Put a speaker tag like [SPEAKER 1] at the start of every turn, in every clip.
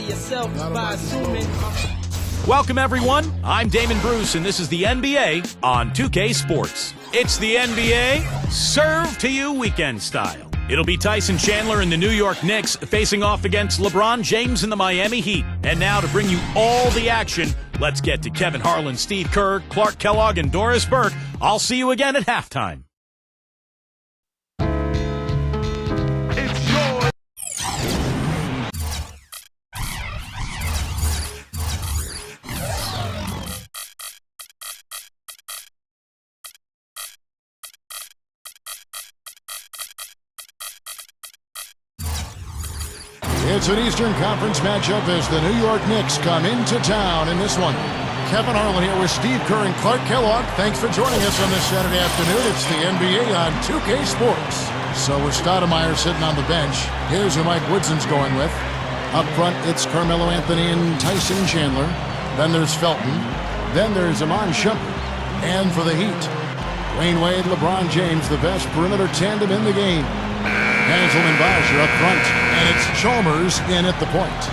[SPEAKER 1] yourself by assuming.
[SPEAKER 2] Welcome, everyone. I'm Damon Bruce, and this is the NBA on 2K Sports. It's the NBA served to you weekend style. It'll be Tyson Chandler and the New York Knicks facing off against LeBron James and the Miami Heat. And now to bring you all the action, let's get to Kevin Harlan, Steve Kerr, Clark Kellogg, and Doris Burke. I'll see you again at halftime.
[SPEAKER 3] It's an Eastern Conference matchup as the New York Knicks come into town in this one. Kevin Harlan here with Steve Kerr and Clark Kellogg. Thanks for joining us on this Saturday afternoon. It's the NBA on 2K Sports. So with Stoudemire sitting on the bench, here's who Mike Woodson's going with. Up front, it's Carmelo Anthony and Tyson Chandler. Then there's Felton. Then there's Iman Shumpert. And for the Heat, Dwayne Wade, LeBron James, the best perimeter tandem in the game. Hansel and Bosch are up front, and it's Chalmers in at the point.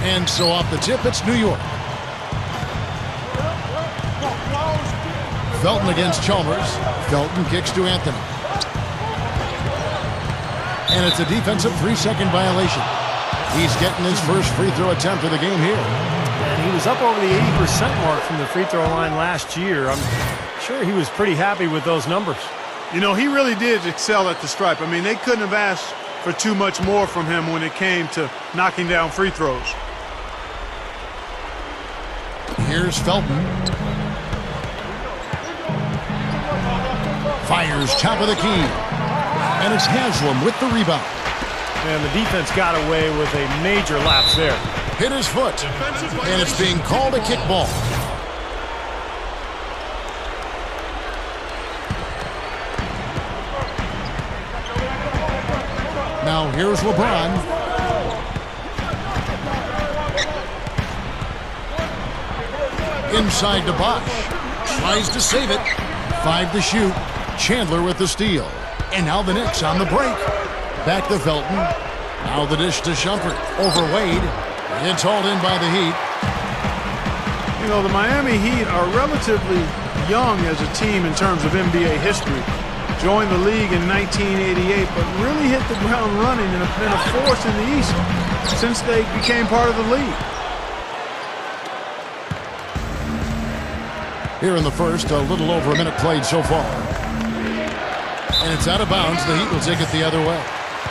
[SPEAKER 3] And so off the tip, it's New York. Felton against Chalmers. Felton kicks to Anthony. And it's a defensive 3-second violation. He's getting his first free throw attempt of the game here.
[SPEAKER 4] And he was up over the 80% mark from the free throw line last year. I'm sure he was pretty happy with those numbers.
[SPEAKER 5] You know, he really did excel at the stripe. I mean, they couldn't have asked for too much more from him when it came to knocking down free throws.
[SPEAKER 3] Here's Felton. Fires top of the key. And it's Haslam with the rebound.
[SPEAKER 4] And the defense got away with a major lapse there.
[SPEAKER 3] Hit his foot. And it's being called a kickball. Now here's LeBron. Inside to Bosch. Tries to save it. 5 to shoot. Chandler with the steal. And now the Knicks on the break. Back to Felton. Now the dish to Shumpert. Over Wade. It's hauled in by the Heat.
[SPEAKER 5] You know, the Miami Heat are relatively young as a team in terms of NBA history. Joined the league in 1988, but really hit the ground running and have been a force in the East since they became part of the league.
[SPEAKER 3] Here in the first, a little over a minute played so far. And it's out of bounds. The Heat will take it the other way.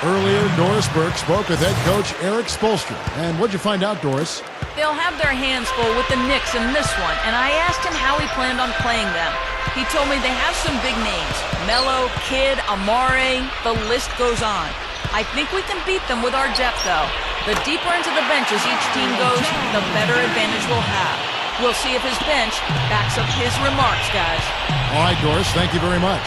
[SPEAKER 3] Earlier, Doris Burke spoke with head coach Eric Spoelstra. And what'd you find out, Doris?
[SPEAKER 6] They'll have their hands full with the Knicks in this one, and I asked him how he planned on playing them. He told me they have some big names. Melo, Kidd, Amare, the list goes on. I think we can beat them with our depth, though. The deeper into the benches each team goes, the better advantage we'll have. We'll see if his bench backs up his remarks, guys.
[SPEAKER 3] All right, Doris, thank you very much.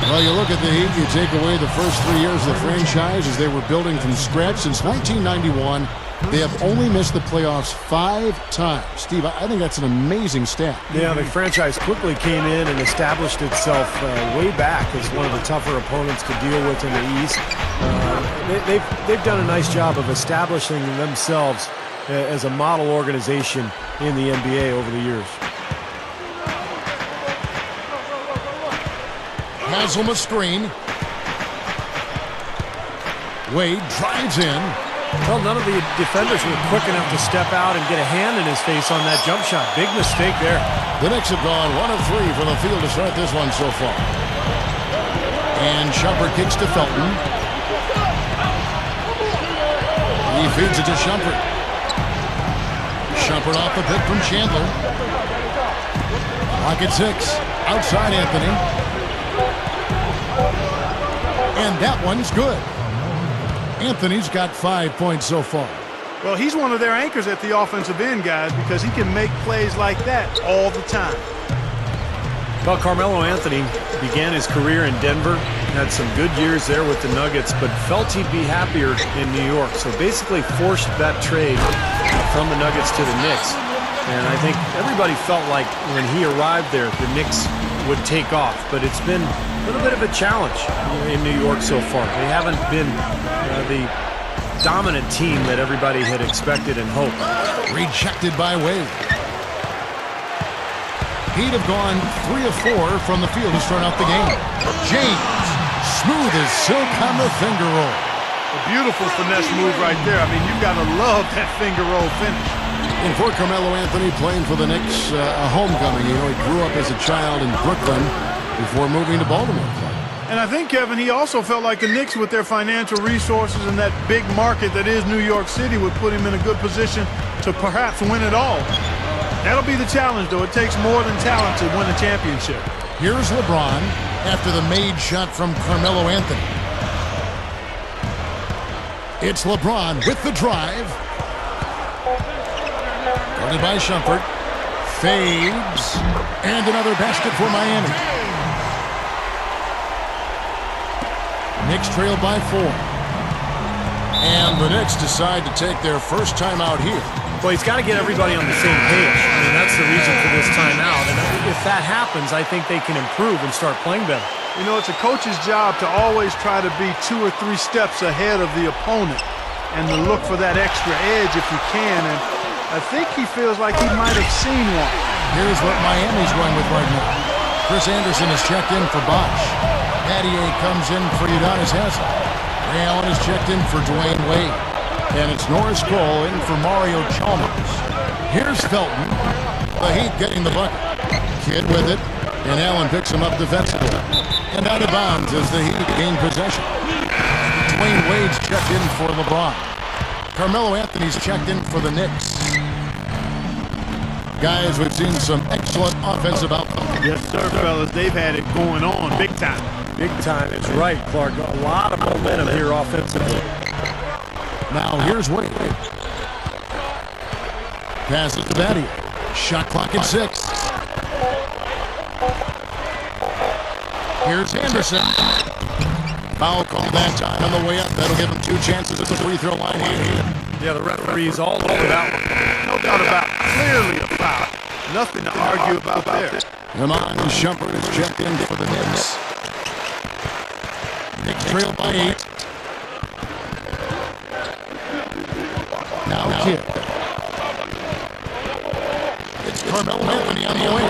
[SPEAKER 3] Well, you look at the Heat, you take away the first 3 years of the franchise as they were building from scratch since 1991. They have only missed the playoffs 5 times. Steve, I think that's an amazing stat.
[SPEAKER 4] Yeah, the franchise quickly came in and established itself way back as one of the tougher opponents to deal with in the East. They've done a nice job of establishing themselves as a model organization in the NBA over the years.
[SPEAKER 3] Haslam a screen. Wade drives in.
[SPEAKER 4] Well, none of the defenders were quick enough to step out and get a hand in his face on that jump shot. Big mistake there.
[SPEAKER 3] The Knicks have gone 1 of 3 from the field to start this one so far. And Shumpert kicks to Felton. He feeds it to Shumpert. Shumpert off the pick from Chandler. Pocket 6. Outside Anthony. And that one's good. Anthony's got 5 points so far.
[SPEAKER 5] Well, he's one of their anchors at the offensive end, guys, because he can make plays like that all the time.
[SPEAKER 4] Well, Carmelo Anthony began his career in Denver. had some good years there with the Nuggets, but felt he'd be happier in New York. So basically forced that trade from the Nuggets to the Knicks. And I think everybody felt like when he arrived there, the Knicks would take off. But it's been a little bit of a challenge in New York so far. They haven't been the dominant team that everybody had expected and hoped.
[SPEAKER 3] Rejected by Wade. He'd have gone 3 of 4 from the field to start out the game. James, smooth as silk on the finger roll.
[SPEAKER 5] A beautiful finesse move right there. I mean, you've got to love that finger roll finish.
[SPEAKER 3] And for Carmelo Anthony, playing for the Knicks, a homecoming. You know, he grew up as a child in Brooklyn before moving to Baltimore.
[SPEAKER 5] And I think, Kevin, he also felt like the Knicks, with their financial resources and that big market that is New York City, would put him in a good position to perhaps win it all. That'll be the challenge, though. It takes more than talent to win a championship.
[SPEAKER 3] Here's LeBron after the made shot from Carmelo Anthony. It's LeBron with the drive. Guarded by Shumpert. Fades. And another basket for Miami. Knicks trail by 4. And the Knicks decide to take their first time out here.
[SPEAKER 4] Well, he's got to get everybody on the same page. I mean, that's the reason for this timeout. And if that happens, I think they can improve and start playing better.
[SPEAKER 5] You know, it's a coach's job to always try to be 2 or 3 steps ahead of the opponent and to look for that extra edge if you can. And I think he feels like he might have seen one.
[SPEAKER 3] Here's what Miami's going with right now. Chris Anderson is checked in for Bosh. Mattier comes in for Udonis Haslem. Ray Allen is checked in for Dwayne Wade. And it's Norris Cole in for Mario Chalmers. Here's Felton. The Heat getting the bucket. Kidd with it. And Allen picks him up defensively. And out of bounds as the Heat gain possession. Dwayne Wade's checked in for LeBron. Carmelo Anthony's checked in for the Knicks. Guys, we've seen some excellent offensive output.
[SPEAKER 5] Yes, sir, fellas. They've had it going on big time.
[SPEAKER 4] Big time. It's right, Clark. A lot of momentum here offensively.
[SPEAKER 3] Now here's Wade. Passes to Mattier. Shot clock at 6. Here's Anderson. Foul call that time on the way up. That'll give him 2 chances at the free throw line here.
[SPEAKER 4] Yeah, the referee's all over that one.
[SPEAKER 5] No doubt about it. Clearly a foul. Nothing to argue about there.
[SPEAKER 3] Iman Shumpert is checked in for the Knicks. Knicks trail by 8. Now Kidd. It's Carmelo Anthony on the way.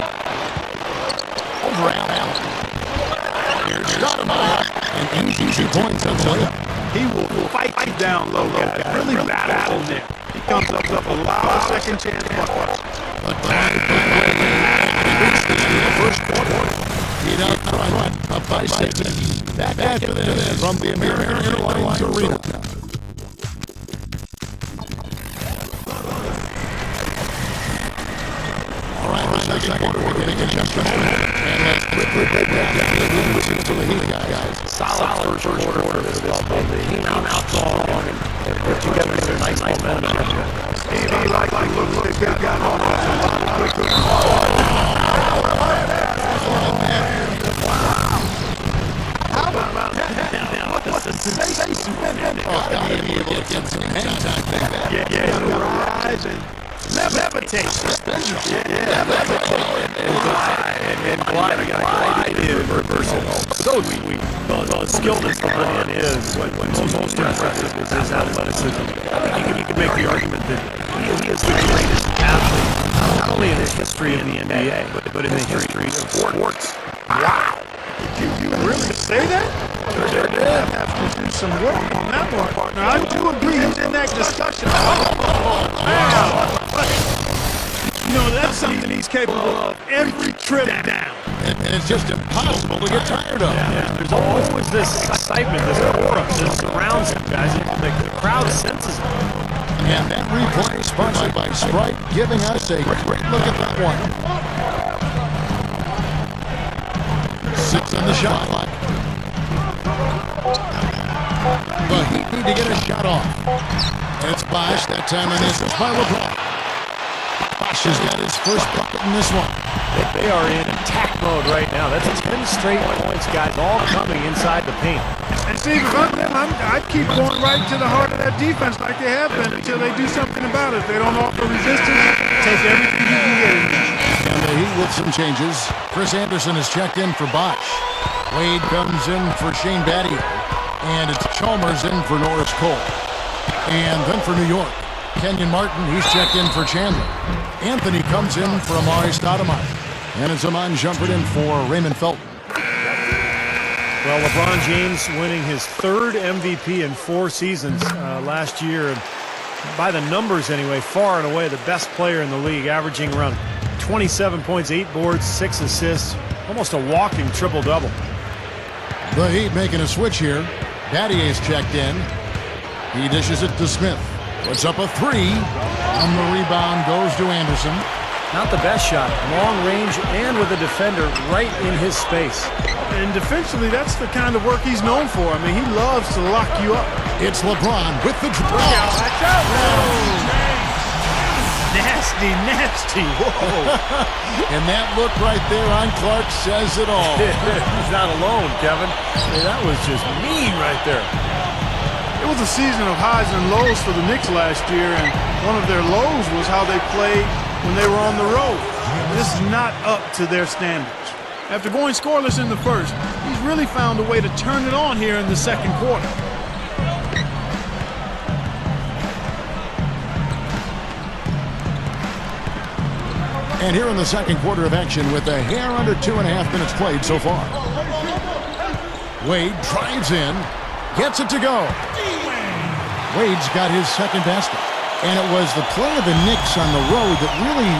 [SPEAKER 3] Over Allen. Here's Stoudemire. And easy points on the way up.
[SPEAKER 5] He will fight you down low, guys. Really battle in there. He comes up with a lot of second chance buckets.
[SPEAKER 3] But by Wade, and he reached the first quarter. He'd out front, up by 6. Back after this from the American Airlines Arena. All right, the second quarter, we're getting a just a moment. And let's quickly break that down to the Heat guys.
[SPEAKER 4] Solid first quarter for this ball. They came out strong and put together some nice momentum.
[SPEAKER 5] He like to look like they got on
[SPEAKER 4] Levitate. And glide in reversal. So sweet. The skill that Brian is what's most impressive is his athleticism. You can make the argument that he is the greatest athlete, not only in the history of the NBA, but in the history of sports.
[SPEAKER 5] Wow. Did you really say that? Sure did. Have to do some work on that one, partner. I do agree he's in that discussion. You know, that's something he's capable of every trip down.
[SPEAKER 3] And it's just impossible to get tired of.
[SPEAKER 4] Yeah, there's always this excitement, this aura that surrounds him, guys. The crowd senses it.
[SPEAKER 3] And that replay is sponsored by Sprite, giving us a great look at that one. 6 on the shot clock. But he need to get a shot off. And it's Bosh that time, and this is by LeBron. Bosh has got his first bucket in this one.
[SPEAKER 4] They are in attack mode right now. That's 10 straight points, guys, all coming inside the paint.
[SPEAKER 5] And Steve, if I'm them, I'd keep going right to the heart of that defense like they have been until they do something about it. If they don't offer resistance, take everything you can get in there.
[SPEAKER 3] And the Heat with some changes. Chris Anderson is checked in for Bosch. Wade comes in for Shane Battier. And it's Chalmers in for Norris Cole. And then for New York, Kenyon Martin, he's checked in for Chandler. Anthony comes in for Amari Stoudemire. And it's Amon Shumpert in for Raymond Felton.
[SPEAKER 4] Well, LeBron James winning his third MVP in 4 seasons last year. And by the numbers anyway, far and away the best player in the league, averaging around 27 points, 8 boards, 6 assists, almost a walking triple-double.
[SPEAKER 3] The Heat making a switch here. Battier's checked in. He dishes it to Smith. Puts up a 3. On the rebound goes to Anderson.
[SPEAKER 4] Not the best shot. Long range and with a defender right in his space.
[SPEAKER 5] And defensively, that's the kind of work he's known for. I mean, he loves to lock you up.
[SPEAKER 3] It's LeBron with the draw.
[SPEAKER 5] Nasty, nasty. Whoa.
[SPEAKER 3] And that look right there on Clark says it all.
[SPEAKER 4] He's not alone, Kevin. Hey, that was just mean right there.
[SPEAKER 5] It was a season of highs and lows for the Knicks last year, and one of their lows was how they played when they were on the road. This is not up to their standards. After going scoreless in the first, he's really found a way to turn it on here in the second quarter.
[SPEAKER 3] And here in the second quarter of action with a hair under 2.5 minutes played so far. Wade drives in, gets it to go. Wade's got his second basket. And it was the play of the Knicks on the road that really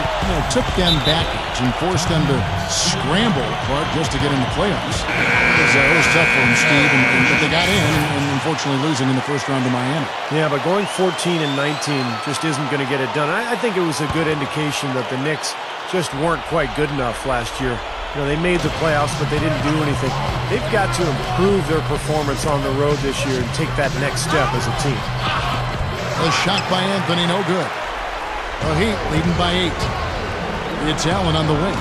[SPEAKER 3] took them backwards and forced them to scramble, Clark, just to get in the playoffs. It was tough for them, Steve, but they got in, and unfortunately losing in the first round to Miami.
[SPEAKER 4] Yeah, but going 14-19 just isn't going to get it done. I think it was a good indication that the Knicks just weren't quite good enough last year. They made the playoffs, but they didn't do anything. They've got to improve their performance on the road this year and take that next step as a team.
[SPEAKER 3] A shot by Anthony, no good. The Heat leading by 8. It's Allen on the wing.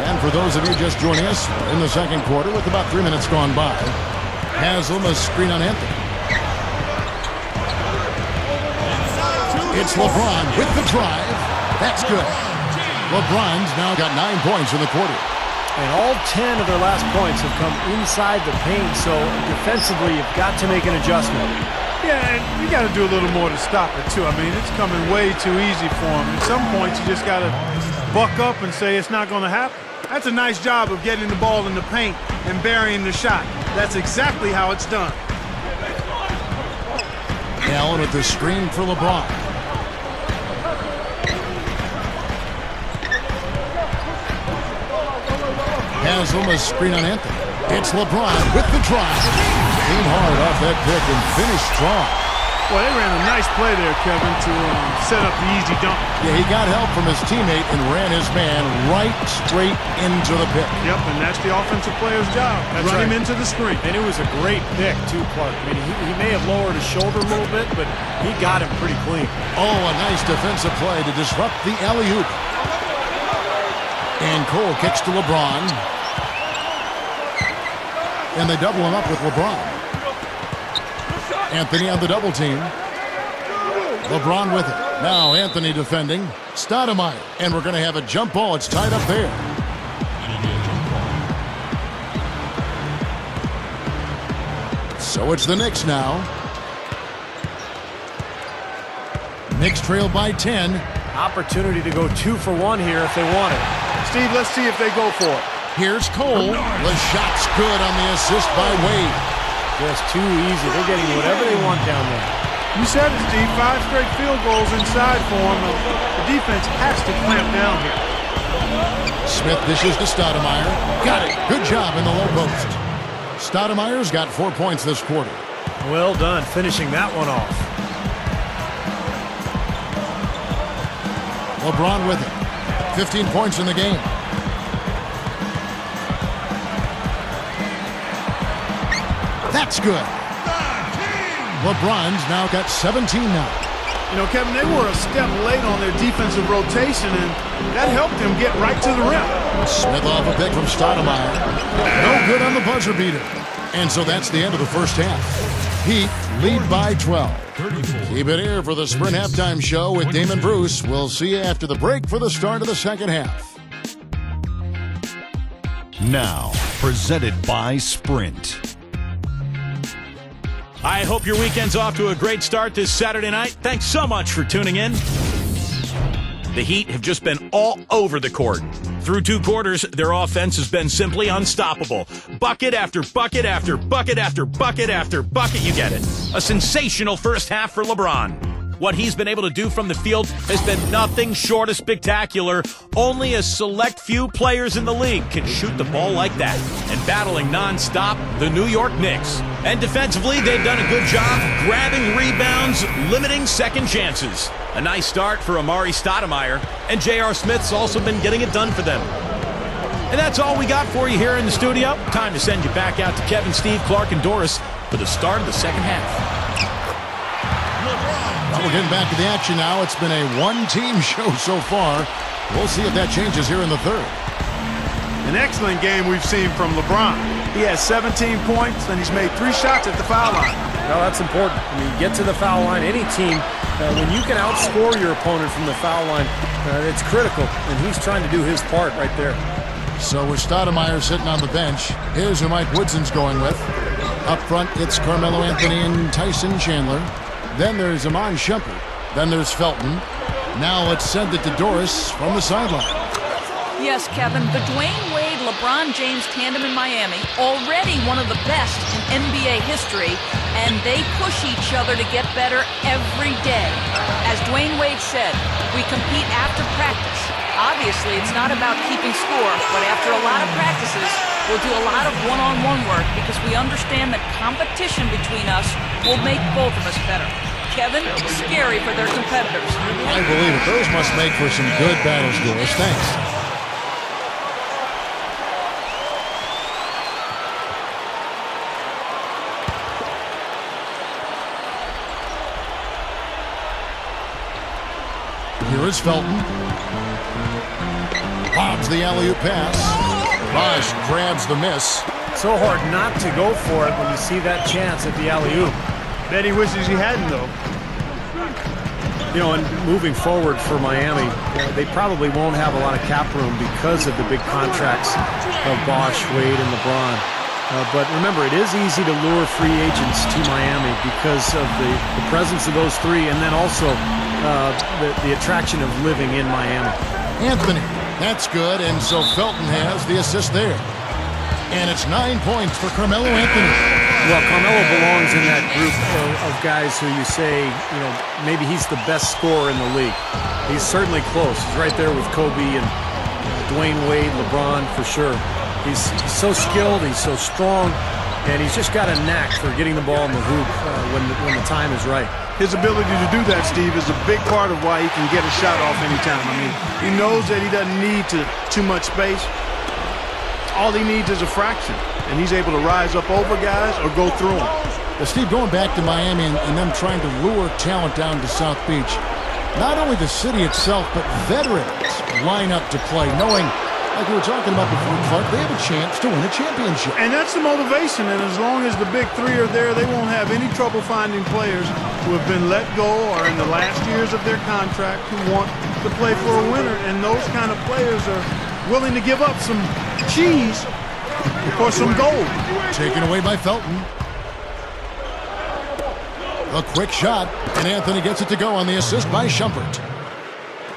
[SPEAKER 3] And for those of you just joining us, in the second quarter with about 3 minutes gone by, Haslam a screen on Anthony. It's LeBron with the drive. That's good. LeBron's now got 9 points in the quarter.
[SPEAKER 4] And all 10 of their last points have come inside the paint, so defensively you've got to make an adjustment.
[SPEAKER 5] Yeah, and you got to do a little more to stop it, too. I mean, it's coming way too easy for him. At some points, you just got to buck up and say it's not going to happen. That's a nice job of getting the ball in the paint and burying the shot. That's exactly how it's done.
[SPEAKER 3] Allen with the screen for LeBron. Haslam a screen on Anthony. It's LeBron with the drive. Came hard off that pick and finished strong.
[SPEAKER 5] Well, they ran a nice play there, Kevin, to set up the easy dunk.
[SPEAKER 3] Yeah, he got help from his teammate and ran his man right straight into the pick.
[SPEAKER 5] Yep, and that's the offensive player's job. Run him into the screen.
[SPEAKER 4] And it was a great pick, too, Clark. I mean, he may have lowered his shoulder a little bit, but he got him pretty clean.
[SPEAKER 3] Oh, a nice defensive play to disrupt the alley-oop. And Cole kicks to LeBron. And they double him up with LeBron. Anthony on the double team. LeBron with it. Now Anthony defending. Stoudemire. And we're going to have a jump ball. It's tied up there. So it's the Knicks now. Knicks trail by 10.
[SPEAKER 4] Opportunity to go 2 for 1 here if they want it.
[SPEAKER 5] Steve, let's see if they go for it.
[SPEAKER 3] Here's Cole. The shot's good on the assist by Wade.
[SPEAKER 4] Just too easy. They're getting whatever they want down there.
[SPEAKER 5] You said it, Steve. 5 straight field goals inside for them. The defense has to clamp down here.
[SPEAKER 3] Smith dishes to Stoudemire. Got it. Good job in the low post. Stoudemire's got 4 points this quarter.
[SPEAKER 4] Well done, finishing that one off.
[SPEAKER 3] LeBron with it. 15 points in the game. That's good. LeBron's now got 17 now.
[SPEAKER 5] You know, Kevin, they were a step late on their defensive rotation, and that helped them get right to the rim.
[SPEAKER 3] Smith off a pick from Stoudemire. No good on the buzzer beater. And so that's the end of the first half. Heat lead by 12. Keep it here for the Sprint Halftime Show with Damon Bruce. We'll see you after the break for the start of the second half.
[SPEAKER 1] Now, presented by Sprint.
[SPEAKER 2] I hope your weekend's off to a great start this Saturday night. Thanks so much for tuning in. The Heat have just been all over the court. Through 2 quarters, their offense has been simply unstoppable. Bucket after bucket after bucket after bucket after bucket, you get it. A sensational first half for LeBron. What he's been able to do from the field has been nothing short of spectacular. Only a select few players in the league can shoot the ball like that. And battling nonstop, the New York Knicks. And defensively, they've done a good job grabbing rebounds, limiting second chances. A nice start for Amari Stoudemire, and J.R. Smith's also been getting it done for them. And that's all we got for you here in the studio. Time to send you back out to Kevin, Steve, Clark, and Doris for the start of the second half.
[SPEAKER 3] Well, we're getting back to the action now. It's been a one-team show so far. We'll see if that changes here in the third.
[SPEAKER 5] An excellent game we've seen from LeBron. He has 17 points, and he's made 3 shots at the foul line.
[SPEAKER 4] Well, that's important. I mean, get to the foul line. Any team, when you can outscore your opponent from the foul line, it's critical, and he's trying to do his part right there.
[SPEAKER 3] So with Stoudemire sitting on the bench, here's who Mike Woodson's going with. Up front, it's Carmelo Anthony and Tyson Chandler. Then there's Iman Shumpert. Then there's Felton. Now let's send it to Doris from the sideline.
[SPEAKER 6] Yes, Kevin, the Dwayne Wade, LeBron James tandem in Miami, already one of the best in NBA history, and they push each other to get better every day. As Dwayne Wade said, we compete after practice. Obviously, it's not about keeping score, but after a lot of practices, we'll do a lot of one-on-one work because we understand that competition between us will make both of us better. Kevin, scary for their competitors.
[SPEAKER 3] I believe it. Those must make for some good battles, Doris. Thanks. Here is Felton. Bobs the alley-oop pass. Bosh grabs the miss.
[SPEAKER 4] So hard not to go for it when you see that chance at the alley-oop.
[SPEAKER 5] Bet he wishes he hadn't, though.
[SPEAKER 4] You know, and moving forward for Miami, they probably won't have a lot of cap room because of the big contracts of Bosh, Wade, and LeBron. But remember, it is easy to lure free agents to Miami because of the presence of those 3, and then also the attraction of living in Miami.
[SPEAKER 3] Anthony, that's good, and so Felton has the assist there. And it's 9 points for Carmelo Anthony.
[SPEAKER 4] Well, Carmelo belongs in that group of guys who you say, you know, maybe he's the best scorer in the league. He's certainly close. He's right there with Kobe and Dwayne Wade, LeBron, for sure. He's so skilled, he's so strong, and he's just got a knack for getting the ball in the hoop when the time is right.
[SPEAKER 5] His ability to do that, Steve, is a big part of why he can get a shot off anytime. I mean, he knows that he doesn't need too much space. All he needs is a fraction, and he's able to rise up over guys or go through them.
[SPEAKER 3] Well, Steve, going back to Miami and them trying to lure talent down to South Beach, not only the city itself, but veterans line up to play, knowing, like we were talking about before, Clark, they have a chance to win a championship.
[SPEAKER 5] And that's the motivation, and as long as the big 3 are there, they won't have any trouble finding players who have been let go or in the last years of their contract who want to play for a winner, and those kind of players are willing to give up some cheese for some gold.
[SPEAKER 3] Taken away by Felton. A quick shot, and Anthony gets it to go on the assist by Shumpert.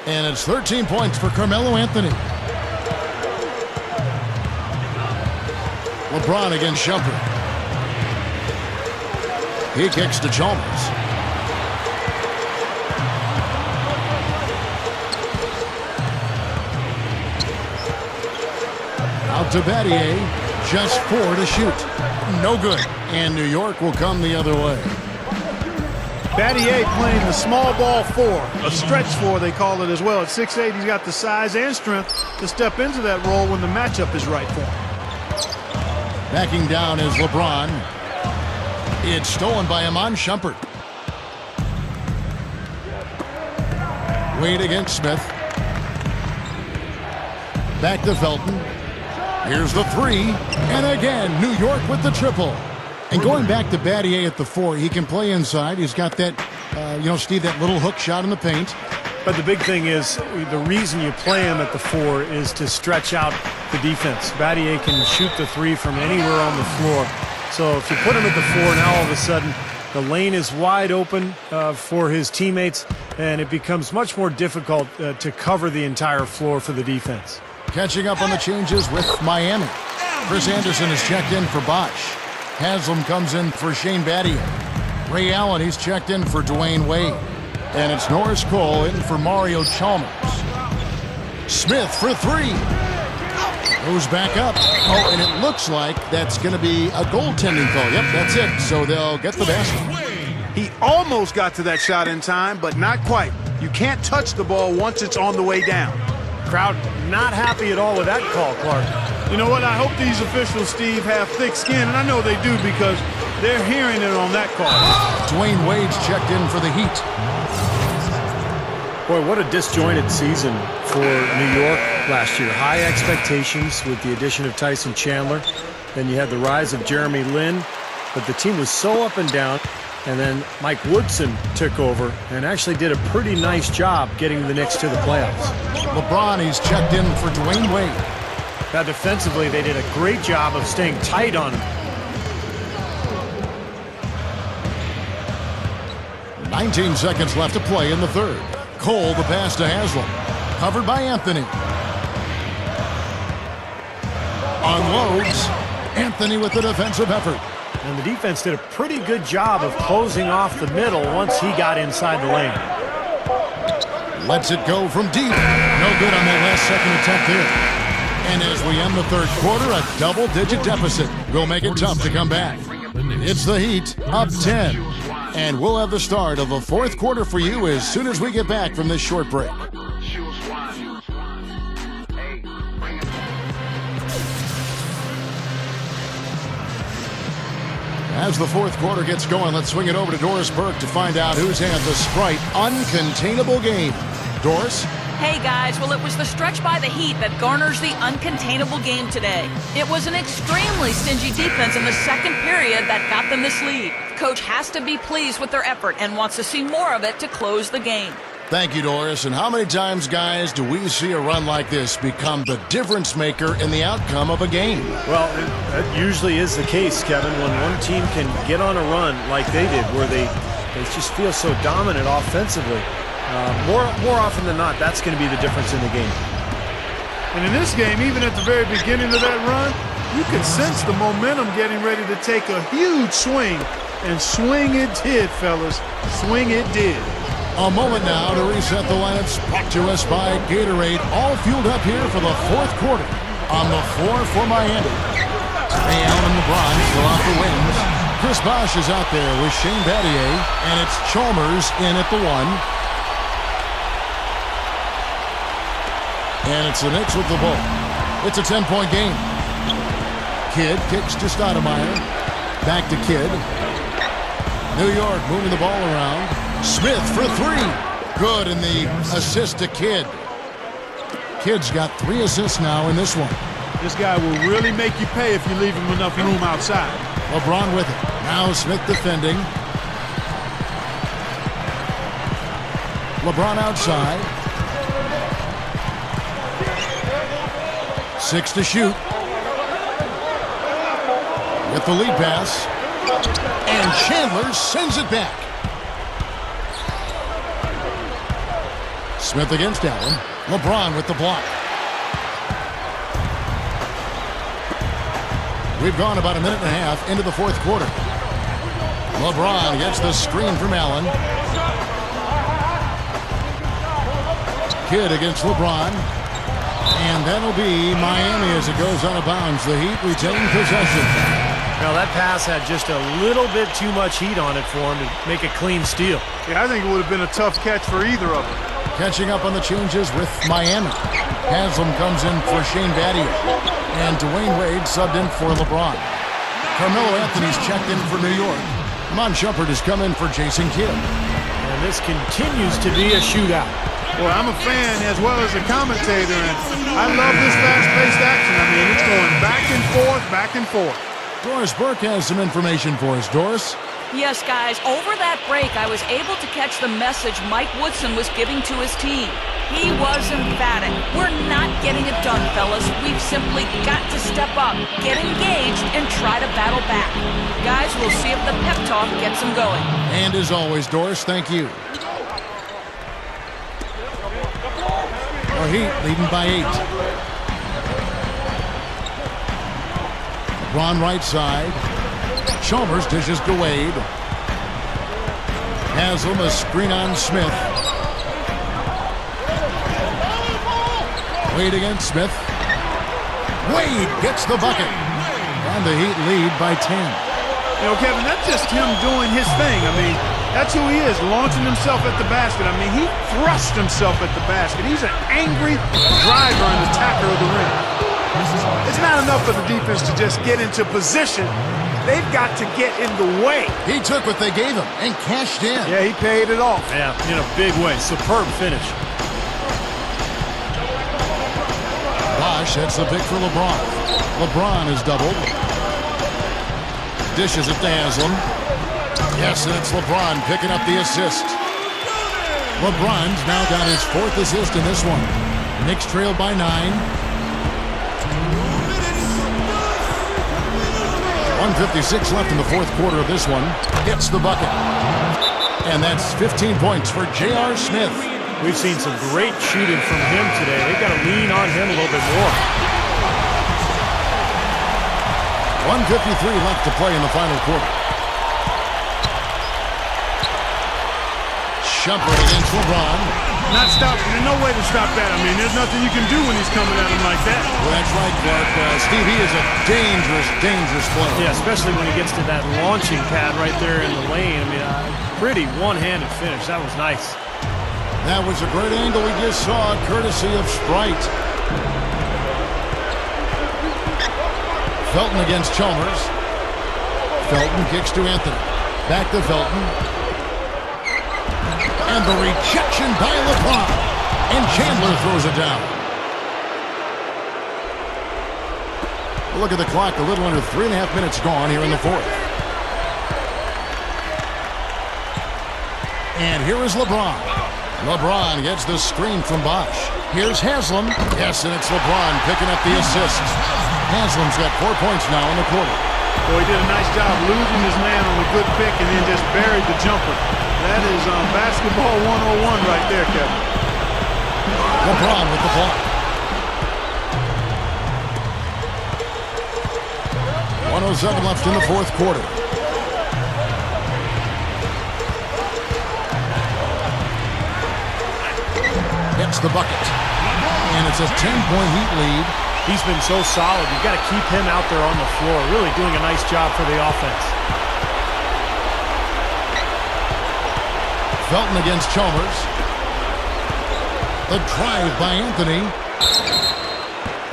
[SPEAKER 3] And it's 13 points for Carmelo Anthony. LeBron against Shumpert. He kicks to Chalmers. Out to Battier, just 4 to shoot. No good. And New York will come the other way.
[SPEAKER 5] Battier playing the small ball 4, a stretch 4 they call it as well. At 6'8", he's got the size and strength to step into that role when the matchup is right for him.
[SPEAKER 3] Backing down is LeBron. It's stolen by Iman Shumpert. Wade against Smith. Back to Felton. Here's the three. And again, New York with the triple. And going back to Battier at the 4, he can play inside. He's got that, Steve, that little hook shot in the paint.
[SPEAKER 4] But the big thing is, the reason you play him at the 4 is to stretch out the defense. Battier can shoot the 3 from anywhere on the floor. So if you put him at the 4, now all of a sudden the lane is wide open for his teammates, and it becomes much more difficult to cover the entire floor for the defense.
[SPEAKER 3] Catching up on the changes with Miami. Chris Anderson is checked in for Bosch. Haslam comes in for Shane Battier. Ray Allen, he's checked in for Dwayne Wade. And it's Norris Cole in for Mario Chalmers. Smith for 3. Goes back up. Oh, and it looks like that's going to be a goaltending call. Yep, that's it. So they'll get the basket.
[SPEAKER 5] He almost got to that shot in time, but not quite. You can't touch the ball once it's on the way down.
[SPEAKER 4] Crowd not happy at all with that call, Clark.
[SPEAKER 5] You know what? I hope these officials, Steve, have thick skin, and I know they do because they're hearing it on that call.
[SPEAKER 3] Dwayne Wade's checked in for the Heat.
[SPEAKER 4] Boy, what a disjointed season for New York last year. High expectations with the addition of Tyson Chandler. Then you had the rise of Jeremy Lin, but the team was so up and down. And then Mike Woodson took over and actually did a pretty nice job getting the Knicks to the playoffs.
[SPEAKER 3] LeBron, he's checked in for Dwayne Wade.
[SPEAKER 4] Now defensively, they did a great job of staying tight on him.
[SPEAKER 3] 19 seconds left to play in the third. Cole, the pass to Haslam. Covered by Anthony. Unloads. Anthony with the defensive effort.
[SPEAKER 4] And the defense did a pretty good job of closing off the middle once he got inside the lane.
[SPEAKER 3] Lets it go from deep. No good on that last second attempt there. And as we end the third quarter, a double-digit deficit will make it tough to come back. It's the Heat, up 10. And we'll have the start of the fourth quarter for you as soon as we get back from this short break. As the fourth quarter gets going, let's swing it over to Doris Burke to find out who's had the Sprite uncontainable game. Doris?
[SPEAKER 6] Hey guys, well it was the stretch by the Heat that garners the uncontainable game today. It was an extremely stingy defense in the second period that got them this lead. Coach has to be pleased with their effort and wants to see more of it to close the game.
[SPEAKER 3] Thank you, Doris. And how many times, guys, do we see a run like this become the difference maker in the outcome of a game?
[SPEAKER 4] Well, that usually is the case, Kevin, when one team can get on a run like they did, where they just feel so dominant offensively. More often than not, that's going to be the difference in the game.
[SPEAKER 5] And in this game, even at the very beginning of that run, you could sense the momentum getting ready to take a huge swing. And swing it did, fellas. Swing it did.
[SPEAKER 3] A moment now to reset the lineups brought to us by Gatorade. All fueled up here for the fourth quarter. On the floor for Miami. Ray Allen and LeBron fill off the wings. Chris Bosch is out there with Shane Battier. And it's Chalmers in at the 1. And it's the Knicks with the ball. It's a 10-point game. Kidd kicks to Stoudemire. Back to Kidd. New York moving the ball around. Smith for 3. Good, and the assist to Kidd. Kidd's got 3 assists now in this one.
[SPEAKER 5] This guy will really make you pay if you leave him enough room outside.
[SPEAKER 3] LeBron with it. Now Smith defending. LeBron outside. 6 to shoot. With the lead pass. And Chandler sends it back. Smith against Allen. LeBron with the block. We've gone about a minute and a half into the fourth quarter. LeBron gets the screen from Allen. Kidd against LeBron. And that'll be Miami as it goes out of bounds. The Heat retain possession.
[SPEAKER 4] Now that pass had just a little bit too much heat on it for him to make a clean steal.
[SPEAKER 5] Yeah, I think it would have been a tough catch for either of them.
[SPEAKER 3] Catching up on the changes with Miami. Haslam comes in for Shane Battier. And Dwayne Wade subbed in for LeBron. Carmelo Anthony's checked in for New York. Mon Shumpert has come in for Jason Kidd.
[SPEAKER 4] And this continues to be a shootout.
[SPEAKER 5] Well, I'm a fan as well as a commentator, and I love this fast-paced action. I mean, it's going back and forth, back and forth.
[SPEAKER 3] Doris Burke has some information for us. Doris?
[SPEAKER 6] Yes, guys, over that break, I was able to catch the message Mike Woodson was giving to his team. He was emphatic. We're not getting it done, fellas. We've simply got to step up, get engaged, and try to battle back. Guys, we'll see if the pep talk gets them going.
[SPEAKER 3] And as always, Doris, thank you. Our Heat leading by 8. LeBron right side. Chalmers dishes to Wade. Haslam a screen on Smith. Wade against Smith. Wade gets the bucket. And the Heat lead by 10.
[SPEAKER 5] You know, Kevin, that's just him doing his thing. I mean, that's who he is, launching himself at the basket. I mean, he thrust himself at the basket. He's an angry driver and attacker of the rim. It's not enough for the defense to just get into position. They've got to get in the way.
[SPEAKER 3] He took what they gave him and cashed in.
[SPEAKER 5] Yeah, he paid it off.
[SPEAKER 4] Yeah, in a big way. Superb finish.
[SPEAKER 3] Bosh hits the pick for LeBron. LeBron is doubled. Dishes it to Haslam. Yes, and it's LeBron picking up the assist. LeBron's now got his 4th assist in this one. Knicks trailed by 9. 1:56 left in the 4th quarter of this one. Gets the bucket. And that's 15 points for J.R. Smith.
[SPEAKER 4] We've seen some great shooting from him today. They've got to lean on him a little bit more.
[SPEAKER 3] 1:53 left to play in the final quarter. Shumpert against LeBron.
[SPEAKER 5] Not stopping. There's no way to stop that. I mean, there's nothing you can do when he's coming at him like that.
[SPEAKER 3] Well, that's right, Clark. Steve, he is a dangerous, dangerous player.
[SPEAKER 4] Yeah, especially when he gets to that launching pad right there in the lane. I mean, pretty one-handed finish. That was nice.
[SPEAKER 3] That was a great angle we just saw, courtesy of Sprite. Felton against Chalmers. Felton kicks to Anthony. Back to Felton. And the rejection by LeBron. And Chandler throws it down. Look at the clock. A little under 3.5 minutes gone here in the 4th. And here is LeBron. LeBron gets the screen from Bosh. Here's Haslam. Yes, and it's LeBron picking up the assist. Haslam's got 4 points now in the quarter.
[SPEAKER 5] Boy, he did a nice job losing his man on a good pick and then just buried the jumper. That is basketball 101 right there, Kevin.
[SPEAKER 3] LeBron with the block. 1:07 left in the 4th quarter. Gets the bucket. And it's a 10-point Heat lead.
[SPEAKER 4] He's been so solid. You've got to keep him out there on the floor. Really doing a nice job for the offense.
[SPEAKER 3] Felton against Chalmers. The drive by Anthony.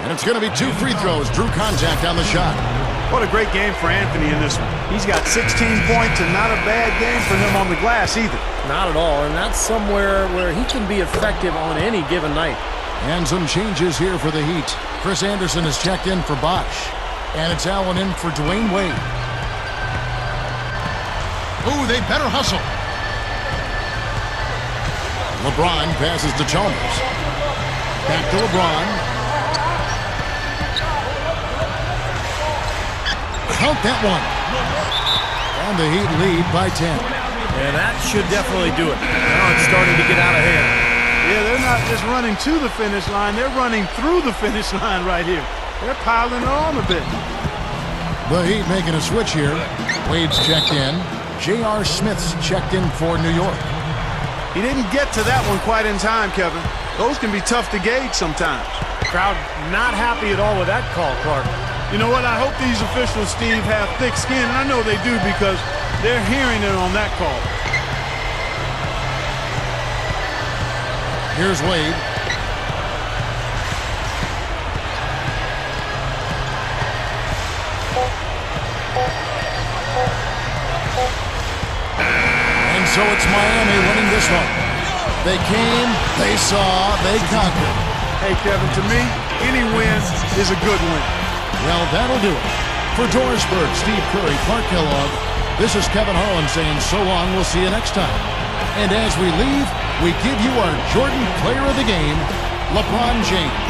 [SPEAKER 3] And it's going to be 2 free throws. Drew contact on the shot.
[SPEAKER 5] What a great game for Anthony in this one. He's got 16 points and not a bad game for him on the glass either.
[SPEAKER 4] Not at all, and that's somewhere where he can be effective on any given night.
[SPEAKER 3] And some changes here for the Heat. Chris Anderson has checked in for Bosh. And it's Allen in for Dwayne Wade. Ooh, they better hustle. LeBron passes to Chalmers. Back to LeBron. Count that one. And the Heat lead by 10.
[SPEAKER 4] And that should definitely do it. Now it's starting to get out of hand.
[SPEAKER 5] Yeah, they're not just running to the finish line. They're running through the finish line right here. They're piling it on a bit.
[SPEAKER 3] The Heat making a switch here. Wade's checked in. J.R. Smith's checked in for New York.
[SPEAKER 5] He didn't get to that one quite in time, Kevin. Those can be tough to gauge sometimes.
[SPEAKER 4] Crowd not happy at all with that call, Clark.
[SPEAKER 5] You know what? I hope these officials, Steve, have thick skin. And I know they do because they're hearing it on that call.
[SPEAKER 3] Here's Wade. And so it's Miami winning this one. They came, they saw, they conquered.
[SPEAKER 5] Hey, Kevin, to me, any win is a good win.
[SPEAKER 3] Well, that'll do it. For Dorisburg, Steve Curry, Clark Kellogg, this is Kevin Harlan saying so long. We'll see you next time. And as we leave, we give you our Jordan Player of the Game, LeBron James.